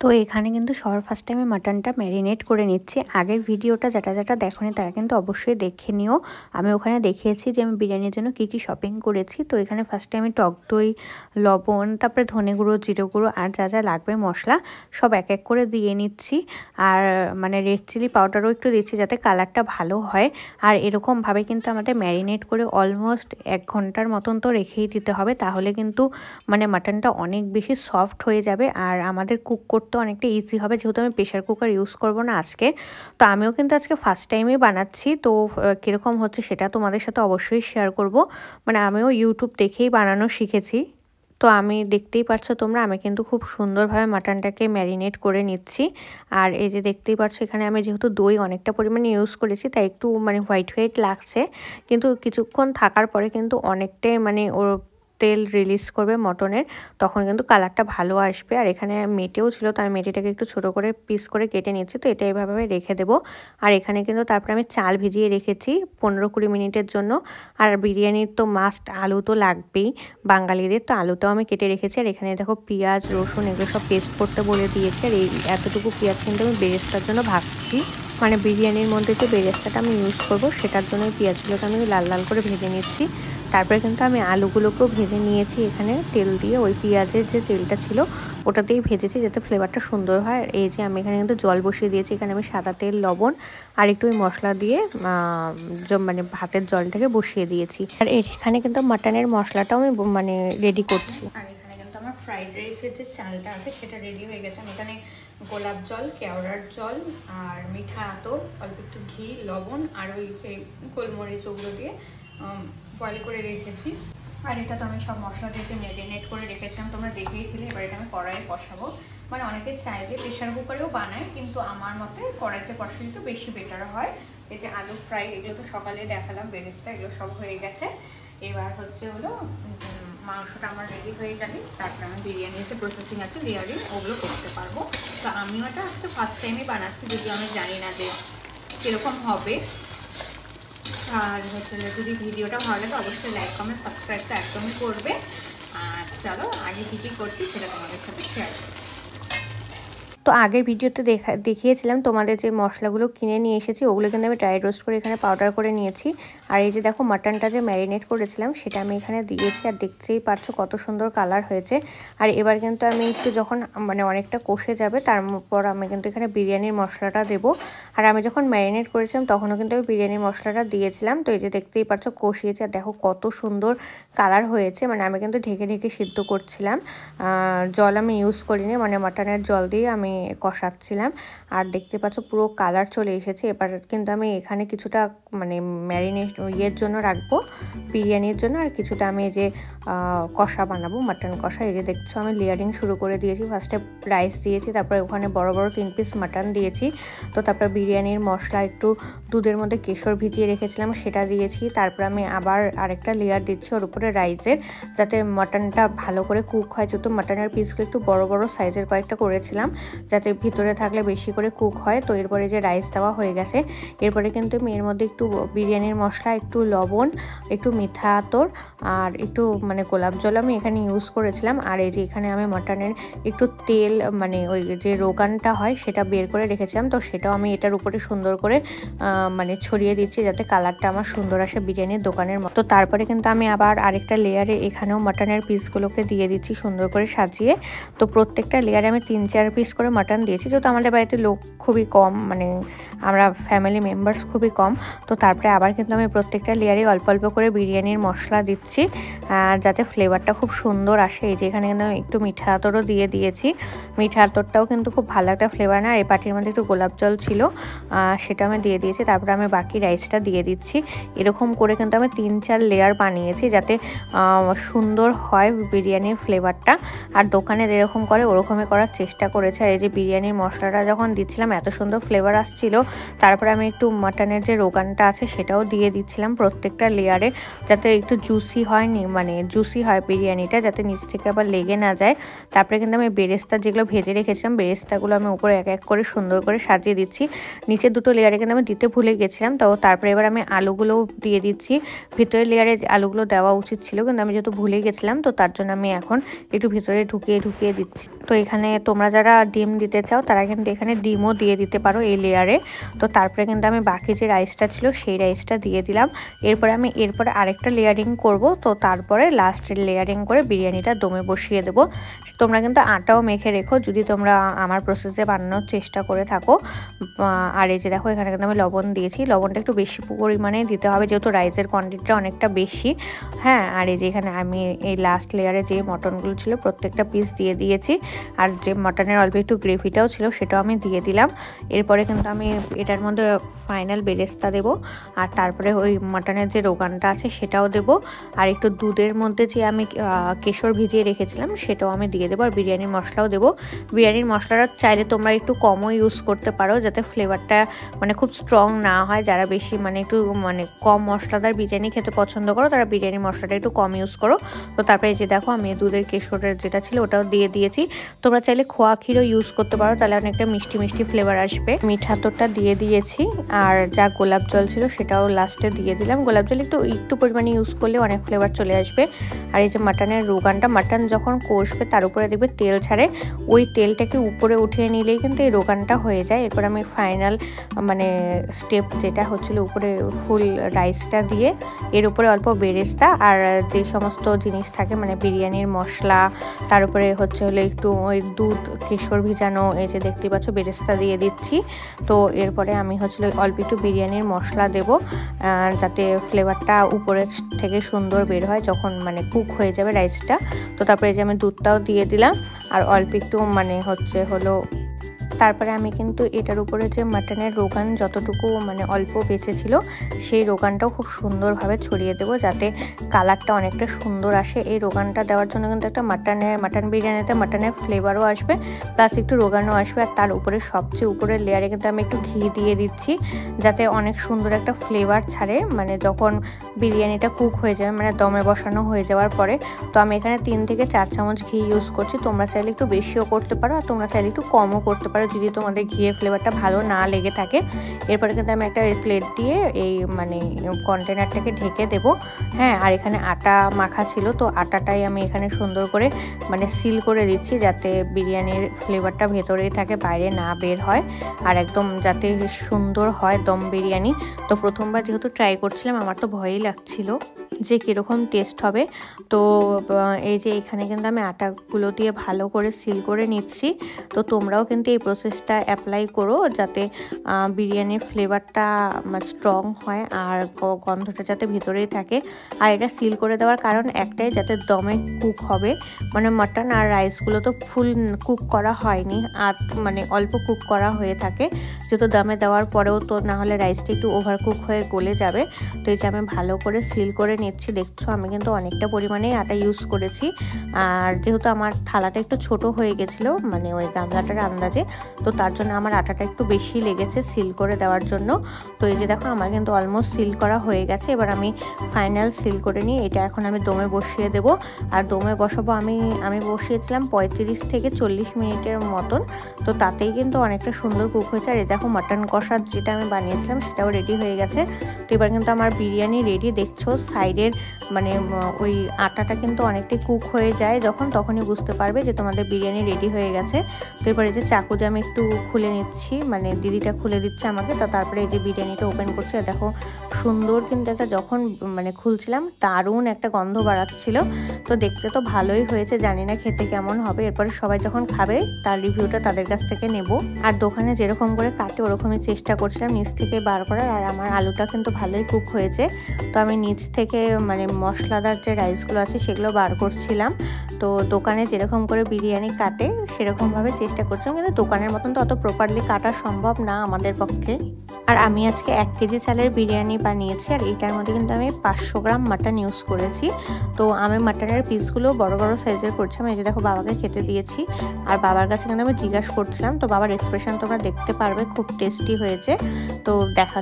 তো এখানে কিন্তু সবার ফার্স্টে আমি মাটনটা ম্যারিনেট করে নিচ্ছি। আগের ভিডিওটা যেটা দেখোনি তারা কিন্তু অবশ্যই দেখে নিও। আমি ওখানে দেখিয়েছি যে আমি বিরিয়ানির জন্য কী কী শপিং করেছি। তো এখানে ফার্স্টে আমি টক দই, লবণ, তারপরে ধনে গুঁড়ো, জিরে গুঁড়ো আর যা লাগবে মশলা সব এক এক করে দিয়ে নিচ্ছি। আর মানে রেড চিলি পাউডারও একটু দিচ্ছি যাতে কালারটা ভালো হয়। আর এরকমভাবে কিন্তু আমাদের ম্যারিনেট করে অলমোস্ট 1 ঘন্টার মতন তো রেখেই দিতে হবে, তাহলে কিন্তু মানে মাটনটা অনেক বেশি সফট হয়ে যাবে আর আমাদের কুক করতে অনেকটা ইজি হবে, যেহেতু আমি প্রেশার কুকার ইউজ করব না আজকে। তো আমিও কিন্তু আজকে ফার্স্ট টাইমই বানাচ্ছি, তো কীরকম হচ্ছে সেটা তোমাদের সাথে অবশ্যই শেয়ার করব। মানে আমিও ইউটিউব দেখেই বানানো শিখেছি। তো আমি দেখতেই পাচ্ছ তোমরা, আমি কিন্তু খুব সুন্দরভাবে মাটনটাকে ম্যারিনেট করে নিচ্ছি। আর এই যে দেখতেই পাচ্ছ এখানে আমি যেহেতু দই অনেকটা পরিমাণে ইউজ করেছি তাই একটু মানে হোয়াইট লাগছে, কিন্তু কিছুক্ষণ থাকার পরে কিন্তু অনেকটাই মানে ওর তেল রিলিজ করবে মটনের, তখন কিন্তু কালারটা ভালো আসবে। আর এখানে মেটেও ছিল, তো আমি মেটেটাকে একটু ছোটো করে পিস করে কেটে নিচ্ছি। তো এটা এইভাবে রেখে দেবো। আর এখানে কিন্তু তারপরে আমি চাল ভিজিয়ে রেখেছি 15-20 মিনিটের জন্য। আর বিরিয়ানির তো মাস্ট আলু তো লাগবেই বাঙালিদের, তো আলুটাও আমি কেটে রেখেছি। আর এখানে দেখো পেঁয়াজ, রসুন এগুলো সব পেস্ট করতে বলে দিয়েছে। আর এই এতটুকু পেঁয়াজ কিন্তু আমি বেরেস্তার জন্য ভাজছি, মানে বিরিয়ানির মধ্যে যে বেরেস্তাটা আমি ইউজ করব সেটার জন্য পেঁয়াজগুলোকে আমি লাল করে ভেজে নিচ্ছি। তারপরে কিন্তু আমি আলুগুলোকেও ভেজে নিয়েছি এখানে তেল দিয়ে, ওই পেঁয়াজের যে তেলটা ছিল ওটাতেই ভেজেছি যাতে ফ্লেভারটা সুন্দর হয়। আর এই যে আমি এখানে কিন্তু জল বসিয়ে দিয়েছি, এখানে আমি সাদা তেল, লবণ আর একটু ওই মশলা দিয়ে মানে ভাতের জলটাকে বসিয়ে দিয়েছি। আর এখানে কিন্তু মাটনের মশলাটাও আমি মানে রেডি করছি। আর এখানে কিন্তু আমার ফ্রাইড রাইসের যে চালটা আছে সেটা রেডি হয়ে গেছে। আমি এখানে গোলাপ জল, কেওড়ার জল আর মিঠা আতর, অল্প একটু ঘি, লবণ আর ওই যে গোলমরিচ ওগুলো দিয়ে বয়েল করে রেখেছি। আর এটা তো আমি সব মশলা দিয়ে যে ম্যারিনেট করে রেখেছিলাম তোমরা দেখেইছিলে। এবার এটা আমি কড়াইয়ে বসাবো। মানে অনেকে চাইলে প্রেশার কুকারেও বানায়, কিন্তু আমার মতে কড়াইতে বসালে একটু বেশি বেটার হয়। এই যে আলু ফ্রাই এগুলো তো সকালে দেখালাম, বেরেস্তা এগুলো সব হয়ে গেছে। এবার হচ্ছে হলো মাংসটা আমার রেডি হয়ে গেলে তারপরে আমি বিরিয়ানির যে প্রসেসিং আছে লেয়ারিং ওগুলো করতে পারবো। তো আমিও এটা আজকে ফার্স্ট টাইমই বানাচ্ছি, যদিও আমি জানি না যে কীরকম হবে। আর হচ্ছে যদি ভিডিওটা ভালো লাগে অবশ্যই লাইক, কমেন্ট, সাবস্ক্রাইব তো একদমই করবে। আর চলো আগে কী করছি সেটা তোমাদের সাথে শেয়ার করছি। তো আগের ভিডিওতে দেখিয়েছিলাম তোমাদের যে মশলাগুলো কিনে নিয়ে এসেছি ওগুলো কিন্তু আমি ড্রাই রোস্ট করে এখানে পাউডার করে নিয়েছি। আর এই যে দেখো মাটনটা যে ম্যারিনেট করেছিলাম সেটা আমি এখানে দিয়েছি, আর দেখতেই পাচ্ছ কত সুন্দর কালার হয়েছে। আর এবার কিন্তু আমি একটু যখন মানে অনেকটা কষে যাবে তারপর আমি কিন্তু এখানে বিরিয়ানির মশলাটা দেবো। আর আমি যখন ম্যারিনেট করেছিলাম তখনও কিন্তু আমি বিরিয়ানির মশলাটা দিয়েছিলাম। তো এই যে দেখতেই পাচ্ছ কষিয়েছি, আর দেখো কত সুন্দর কালার হয়েছে। মানে আমি কিন্তু ঢেকে সিদ্ধ করছিলাম, জল আমি ইউজ করিনি, মানে মাটনের জল দিয়ে আমি কষাচ্ছিলাম। আর দেখতে পাচ্ছ পুরো কালার চলে এসেছে। এবার কিন্তু আমি এখানে কিছুটা মানে ম্যারিনেট ইয়ের জন্য রাখবো, বিরিয়ানির জন্য, আর কিছুটা আমি এই যে কষা বানাবো, মাটন কষা। এই যে দেখছো আমি লেয়ারিং শুরু করে দিয়েছি। ফার্স্টে রাইস দিয়েছি, তারপরে ওখানে বড় 3 পিস মাটন দিয়েছি। তো তারপর বিরিয়ানির মশলা একটু দুধের মধ্যে কেশর ভিজিয়ে রেখেছিলাম সেটা দিয়েছি। তারপর আমি আবার আরেকটা লেয়ার দিচ্ছি ওর উপরে রাইসের, যাতে মাটনটা ভালো করে কুক হয়। যেহেতু মাটনের পিসগুলো একটু বড় সাইজের কয়েকটা করেছিলাম যাতে ভিতরে থাকলে বেশি করে কুক হয়। তো এরপরে যে রাইস দেওয়া হয়ে গেছে, এরপরে কিন্তু আমি এর মধ্যে একটু বিরিয়ানির মশলা, একটু লবণ, একটু মিঠা আতর আর একটু মানে গোলাপ জল আমি এখানে ইউজ করেছিলাম। আর এই যে এখানে আমি মাটনের একটু তেল মানে ওই যে রোগানটা হয় সেটা বের করে রেখেছিলাম, তো সেটাও আমি এটার উপরে সুন্দর করে মানে ছড়িয়ে দিচ্ছি যাতে কালারটা আমার সুন্দর আসে বিরিয়ানির দোকানের মতো। তারপরে কিন্তু আমি আবার আরেকটা লেয়ারে এখানেও মাটনের পিসগুলোকে দিয়ে দিচ্ছি সুন্দর করে সাজিয়ে। তো প্রত্যেকটা লেয়ারে আমি 3-4 পিস করে মাটন দিয়েছি, যেহেতু আমাদের বাড়িতে লোক খুবই কম, মানে আমরা ফ্যামিলি মেম্বার্স খুবই কম। তো তারপরে আবার কিন্তু আমি প্রত্যেকটা লেয়ারে অল্প করে বিরিয়ানির মশলা দিচ্ছি যাতে ফ্লেভারটা খুব সুন্দর আসে। এই যে এখানে কিন্তু আমি একটু মিঠা আতরও দিয়ে দিয়েছি, মিঠা আতরটাও কিন্তু খুব ভালো একটা ফ্লেভার না। আর এই বাটির মধ্যে একটু গোলাপ জল ছিল সেটা আমি দিয়ে দিয়েছি। তারপরে আমি বাকি রাইসটা দিয়ে দিচ্ছি। এরকম করে কিন্তু আমি 3-4 লেয়ার বানিয়েছি যাতে সুন্দর হয় বিরিয়ানির ফ্লেভারটা। আর দোকানে যেরকম করে ওরকমই করার চেষ্টা করেছে। আর এই যে বিরিয়ানির মশলাটা যখন দিচ্ছিলাম এত সুন্দর ফ্লেভার আসছিল। তারপরে আমি একটু মাটনের যে রোগানটা আছে সেটাও দিয়ে দিচ্ছিলাম প্রত্যেকটা লেয়ারে, যাতে একটু জুসি হয়, মানে জুসি হয় বিরিয়ানিটা, যাতে নিচ থেকে আবার লেগে না যায়। তারপরে কিন্তু আমি বেরেস্তা যেগুলো ভেজে রেখেছিলাম বেরেস্তাগুলো আমি উপরে এক করে সুন্দর করে সাজিয়ে দিচ্ছি। নিচের দুটো লেয়ারে কিন্তু আমি দিতে ভুলে গেছিলাম। তো তারপরে এবার আমি আলুগুলোও দিয়ে দিচ্ছি। ভিতরের লেয়ারে আলুগুলো দেওয়া উচিত ছিল, কিন্তু আমি যেহেতু ভুলে গেছিলাম তো তার জন্য আমি এখন একটু ভিতরে ঢুকিয়ে দিচ্ছি। তো এখানে তোমরা যারা ডিম দিতে চাও তারা কিন্তু এখানে ডিমও দিয়ে দিতে পারো এই লেয়ারে। তো তারপরে কিন্তু আমি বাকি যে রাইসটা ছিল সেই রাইসটা দিয়ে দিলাম। এরপরে আরেকটা লেয়ারিং করব। তো তারপরে লাস্টের লেয়ারিং করে বিরিয়ানিটা দমে বসিয়ে দেবো। তোমরা কিন্তু আটাও মেখে রেখো যদি তোমরা আমার প্রসেসে বানানোর চেষ্টা করে থাকো। আর এই যে দেখো এখানে কিন্তু আমি লবণ দিয়েছি, লবণটা একটু বেশি পরিমাণে দিতে হবে যেহেতু রাইসের কোয়ান্টিটিটা অনেকটা বেশি। হ্যাঁ, আর এই যে এখানে আমি এই লাস্ট লেয়ারে যে মটনগুলো ছিল প্রত্যেকটা পিস দিয়ে দিয়েছি, আর যে মটনের অল্প একটু গ্রেভিটাও ছিল সেটাও আমি দিয়ে দিলাম। এরপরে কিন্তু আমি এটার মধ্যে ফাইনাল বেরেস্তা দেবো, আর তারপরে ওই মটনের যে রোগানটা আছে সেটাও দেবো, আর একটু দুধের মধ্যে যে আমি কেশর ভিজিয়ে রেখেছিলাম সেটাও আমি দিয়ে দেবো, আর বিরিয়ানির মশলাও দেবো। বিরিয়ানির মশলাটা চাইলে তোমরা একটু কমও ইউজ করতে পারো যাতে ফ্লেভারটা মানে খুব স্ট্রং না হয়। যারা বেশি একটু কম মশলাদার বিরিয়ানি খেতে পছন্দ করো তারা বিরিয়ানির মশলাটা একটু কম ইউজ করো। তো তারপরে যে দেখো আমি দুধের কেশরের যেটা ছিল ওটাও দিয়ে দিয়েছি। তোমরা চাইলে খোয়া ক্ষীরও ইউজ করতে পারো, তাহলে অনেকটা মিষ্টি মিষ্টি ফ্লেভার আসবে। মিঠা তোরটা দিয়ে দিয়েছি, আর যা গোলাপ জল ছিল সেটাও লাস্টে দিয়ে দিলাম। গোলাপ জল একটু পরিমাণে ইউজ করলে অনেক ফ্লেভার চলে আসবে। আর এই যে মাটনের রোগানটা, মাটন যখন কষবে তার উপরে দেখবে তেল ছাড়ে, ওই তেলটাকে উপরে উঠিয়ে নিলেই কিন্তু এই রোগানটা হয়ে যায়। এরপর আমি ফাইনাল স্টেপ যেটা হচ্ছিল উপরে ফুল রাইসটা দিয়ে এর উপরে অল্প বেরেস্তা আর যে সমস্ত জিনিস থাকে বিরিয়ানির মশলা, তার উপরে হলো একটু ওই দুধ কেশর ভিজানো, এই যে দেখতে পাচ্ছ বেরেস্তা দিয়ে দিচ্ছি। তো এরপরে আমি অল্প একটু বিরিয়ানির মশলা দেব যাতে ফ্লেভারটা উপরের থেকে সুন্দর বের হয় যখন কুক হয়ে যাবে রাইসটা। তো তারপরে যে আমি দুধটাও দিয়ে দিলাম, আর অল্প একটু তারপরে আমি কিন্তু এটার উপরে যে মাটনের রোগান যতটুকু অল্প বেঁচে ছিল সেই রোগানটাও খুব সুন্দরভাবে ছড়িয়ে দেবো যাতে কালারটা অনেকটা সুন্দর আসে। এই রোগানটা দেওয়ার জন্য কিন্তু একটা মাটন বিরিয়ানিতে মাটনের ফ্লেভারও আসবে, প্লাস একটু রোগানও আসবে। আর তার উপরে সবচেয়ে উপরের লেয়ারে কিন্তু আমি একটু ঘি দিয়ে দিচ্ছি যাতে অনেক সুন্দর একটা ফ্লেভার ছাড়ে যখন বিরিয়ানিটা কুক হয়ে যাবে, দমে বসানো হয়ে যাওয়ার পরে। তো আমি এখানে 3 থেকে 4 চামচ ঘি ইউজ করছি। তোমরা চাইলে একটু বেশিও করতে পারো, আর তোমরা চাইলে একটু কমও করতে পারো যদি তোমাদের ঘিয়ের ফ্লেভারটা ভালো না লেগে থাকে। এরপরে কিন্তু আমি একটা প্লেট দিয়ে এই কন্টেনারটাকে ঢেকে দেবো। হ্যাঁ, আর এখানে আটা মাখা ছিল, তো আটাটাই আমি এখানে সুন্দর করে সিল করে দিচ্ছি যাতে বিরিয়ানির ফ্লেভারটা ভেতরেই থাকে, বাইরে না বের হয়, আর একদম যাতে সুন্দর হয় দম বিরিয়ানি। তো প্রথমবার যেহেতু ট্রাই করছিলাম আমার তো ভয়ই লাগছিল যে কীরকম টেস্ট হবে। তো এই যে এখানে কিন্তু আমি আটাগুলো দিয়ে ভালো করে সিল করে নিচ্ছি। তো তোমরাও কিন্তু এই প্রসেসটা অ্যাপ্লাই করো যাতে বিরিয়ানির ফ্লেভারটা স্ট্রং হয় আর গন্ধটা যাতে ভেতরেই থাকে। আর এটা সিল করে দেওয়ার কারণ একটাই, যাতে দমে কুক হবে, মাটন আর রাইসগুলো তো ফুল কুক করা হয়নি, আর অল্প কুক করা হয়ে থাকে যেহেতু দমে দেওয়ার পরেও, তো না হলে রাইসটা একটু ওভার কুক হয়ে গলে যাবে। তো এই যে আমি ভালো করে সিল করে নিচ্ছি। দেখছো আমি কিন্তু অনেকটা পরিমাণে আটা ইউজ করেছি, আর যেহেতু আমার থালাটা একটু ছোট হয়ে গেছিলো ওই গামলাটার আন্দাজে, তো তার জন্য আমার আটাটা একটু বেশি লেগেছে সিল করে দেওয়ার জন্য। তো এই যে দেখো আমার কিন্তু অলমোস্ট সিল করা হয়ে গেছে। এবার আমি ফাইনাল সিল করে নিয়ে এটা এখন আমি দমে বসিয়ে দেবো। আর দমে বসাবো আমি বসিয়েছিলাম 35 থেকে 40 মিনিটের মতন। তো তাতেই কিন্তু অনেকটা সুন্দর কুক হয়েছে। আর এই দেখো মাটন কষা যেটা আমি বানিয়েছিলাম সেটাও রেডি হয়ে গেছে। তো এবার কিন্তু আমার বিরিয়ানি রেডি। দেখছো সাইডের ওই আটাটা কিন্তু অনেকটাই কুক হয়ে যায় যখন, তখনই বুঝতে পারবে যে তোমাদের বিরিয়ানি রেডি হয়ে গেছে। তো এবারে যে চাকু দিয়ে আমি একটু খুলে নিচ্ছি, দিদিটা খুলে দিচ্ছে আমাকে। তো তারপরে এই যে বিরিয়ানিটা ওপেন করছে, দেখো সুন্দর কিন্তু একটা যখন খুলছিলাম দারুণ একটা গন্ধ বাড়াচ্ছিল। তো দেখতে তো ভালোই হয়েছে, জানি না খেতে কেমন হবে। এরপরে সবাই যখন খাবে তার রিভিউটা তাদের কাছ থেকে নেব। আর দোকানে যেরকম করে কাটে ওরকমই চেষ্টা করছিলাম নিচ থেকে বার করার। আর আমার আলুটা কিন্তু ভালোই কুক হয়েছে, তো আমি নিচ থেকে মশলাদার যে রাইসগুলো আছে সেগুলো বার করছিলাম। তো দোকানে যেরকম করে বিরিয়ানি কাটে সেরকমভাবে চেষ্টা করছিলাম, কিন্তু দোকানের মতন তো অত প্রপারলি কাটা সম্ভব না আমাদের পক্ষে। আর আমি আজকে 1 কেজি চালের বিরিয়ানি বানিয়েছি, আর এইটার মধ্যে কিন্তু আমি 500 গ্রাম মাটন ইউজ করেছি। তো আমি মাটনের পিসগুলো বড় বড় সাইজের করছিলাম। এই যে দেখো বাবাকে খেতে দিয়েছি, আর বাবার কাছে কিন্তু আমি জিজ্ঞাসা করছিলাম, তো বাবার এক্সপ্রেশন তোমরা দেখতে পারবে, খুব টেস্টি হয়েছে। তো দেখা